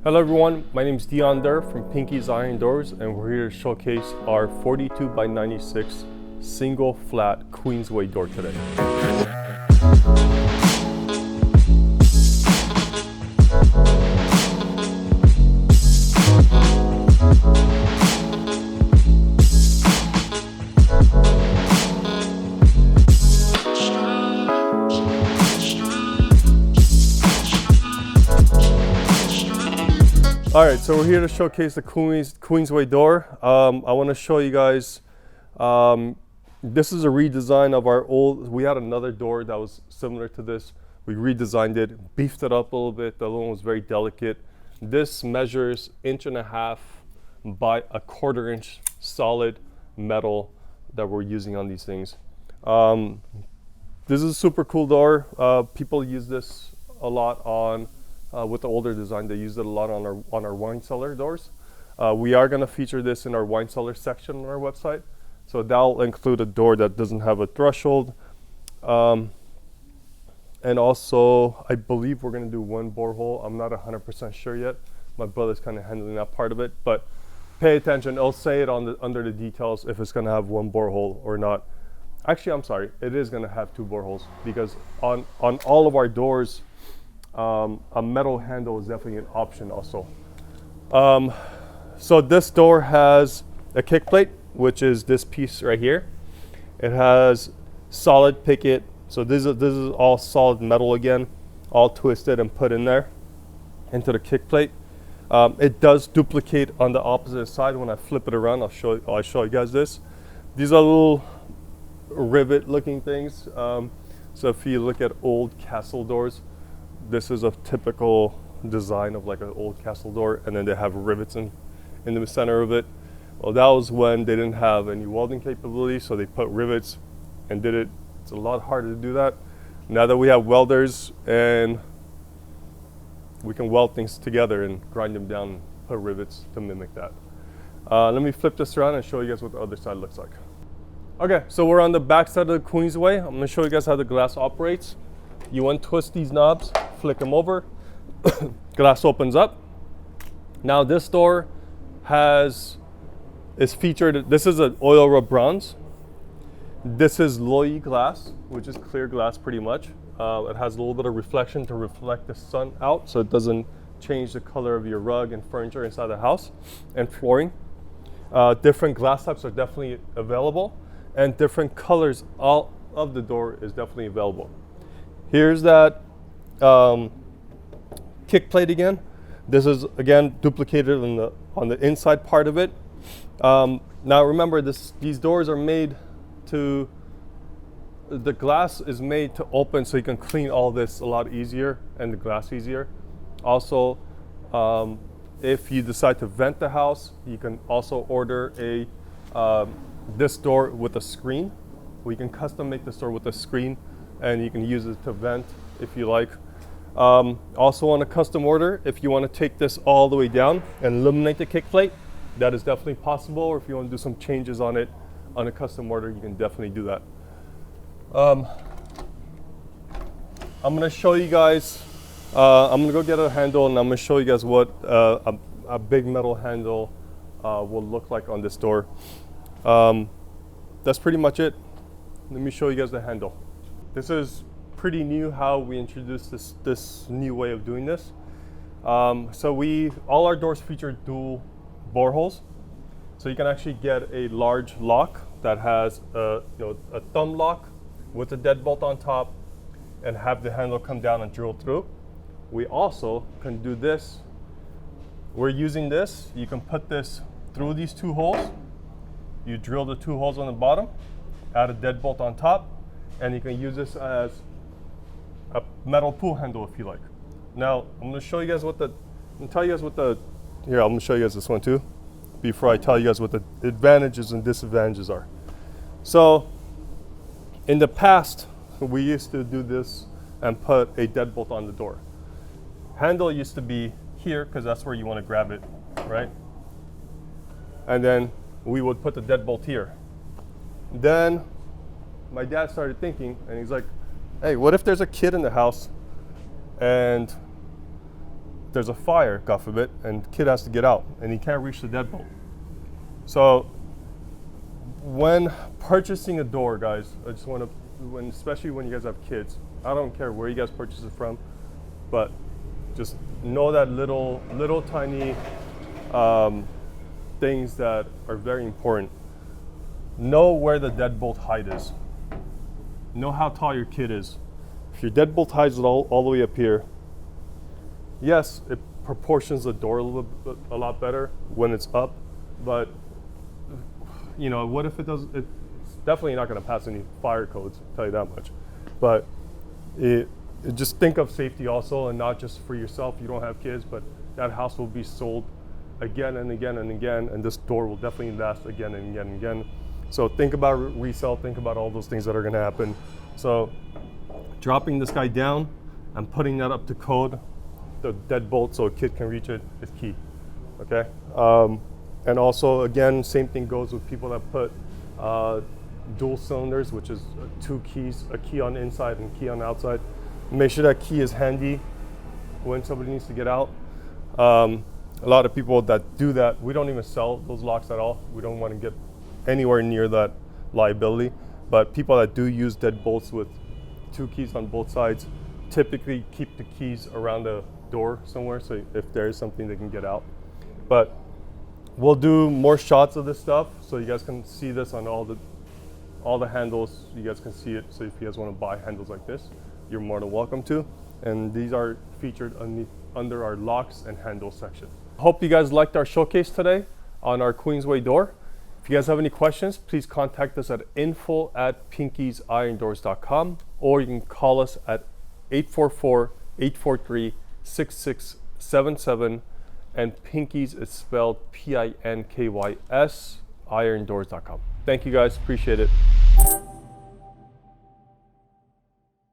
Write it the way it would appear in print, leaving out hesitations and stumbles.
Hello everyone, my name is Dion Durr from Pinky's Iron Doors, and we're here to showcase our 42 by 96 single flat Queensway door today. All right, so we're here to showcase the Queensway door. I want to show you guys, this is a redesign of our old, we had another door that was similar to this. We redesigned it, beefed it up a little bit. The other one was very delicate. This measures 1.5 inches by 1/4 inch solid metal that we're using on these things. This is a super cool door. People use this a lot on with the older design. They use it a lot on our wine cellar doors. We are going to feature this in our wine cellar section on our website. So that'll include a door that doesn't have a threshold. And also, I believe we're going to do one borehole. I'm not 100% sure yet. My brother's kind of handling that part of it. But pay attention. It'll say it under the details if it's going to have one borehole or not. Actually, I'm sorry. It is going to have 2 boreholes because on all of our doors, a metal handle is definitely an option also. So this door has a kick plate, which is this piece right here. It has solid picket. So this is all solid metal again, all twisted and put in there into the kick plate. It does duplicate on the opposite side. When I flip it around, I'll show you guys this. These are little rivet looking things. So if you look at old castle doors, this is a typical design of like an old castle door, and then they have rivets in the center of it. Well, that was when they didn't have any welding capability, so they put rivets and did it. It's a lot harder to do that. Now that we have welders and we can weld things together and grind them down and put rivets to mimic that. Let me flip this around and show you guys what the other side looks like. Okay, so we're on the back side of the Queensway. I'm gonna show you guys how the glass operates. You untwist these knobs, flick them over, glass opens up. Now this door is featured, this is an oil rub bronze. This is Loy glass, which is clear glass pretty much. It has a little bit of reflection to reflect the sun out so it doesn't change the color of your rug and furniture inside the house and flooring. Different glass types are definitely available, and different colors all of the door is definitely available. Here's that kick plate again. This is again duplicated on the inside part of it. Now remember, these doors are made to, the glass is made to open so you can clean all this a lot easier and the glass easier. Also, if you decide to vent the house, you can also order this door with a screen. We can custom make this door with a screen, and you can use it to vent if you like. Also on a custom order, if you want to take this all the way down and eliminate the kick plate, that is definitely possible. Or if you want to do some changes on it on a custom order, you can definitely do that. I'm going to show you guys, I'm going to go get a handle, and I'm going to show you guys what a big metal handle will look like on this door. That's pretty much it. Let me show you guys the handle. This is pretty new how we introduced this new way of doing this. So all our doors feature dual boreholes. So you can actually get a large lock that has a thumb lock with a deadbolt on top and have the handle come down and drill through. We also can do this. We're using this. You can put this through these 2 holes. You drill the 2 holes on the bottom, add a deadbolt on top, and you can use this as a metal pull handle if you like. Now, I'm going to show you guys here, I'm going to show you guys this one too, before I tell you guys what the advantages and disadvantages are. So, in the past, we used to do this and put a deadbolt on the door. Handle used to be here because that's where you want to grab it, right? And then we would put the deadbolt here. Then my dad started thinking, and he's like, hey, what if there's a kid in the house and there's a fire, God forbid, and kid has to get out and he can't reach the deadbolt. So when purchasing a door, guys, I just want to, especially when you guys have kids, I don't care where you guys purchase it from, but just know that little tiny things that are very important. Know where the deadbolt height is. Know how tall your kid is. If your deadbolt height is all the way up here, yes, it proportions the door a lot better when it's up, but you know, what if it does? It's definitely not going to pass any fire codes, I'll tell you that much. But just think of safety also, and not just for yourself. You don't have kids, but that house will be sold again and again and again, and this door will definitely last again and again and again. So think about resale, think about all those things that are going to happen. So dropping this guy down and putting that up to code, the deadbolt, so a kid can reach it, is key. Okay. And also, again, same thing goes with people that put dual cylinders, which is 2 keys, a key on the inside and a key on the outside. Make sure that key is handy when somebody needs to get out. A lot of people that do that, we don't even sell those locks at all. We don't want to get anywhere near that liability. But people that do use deadbolts with 2 keys on both sides typically keep the keys around the door somewhere, so if there is something they can get out. But we'll do more shots of this stuff so you guys can see this on all the handles. You guys can see it. So if you guys want to buy handles like this, you're more than welcome to. And these are featured under our locks and handles section. Hope you guys liked our showcase today on our Queensway door. If you guys have any questions, please contact us at info@pinkiesirondoors.com, or you can call us at 844-843-6677. And Pinkies is spelled Pinks, irondoors.com. Thank you guys, appreciate it.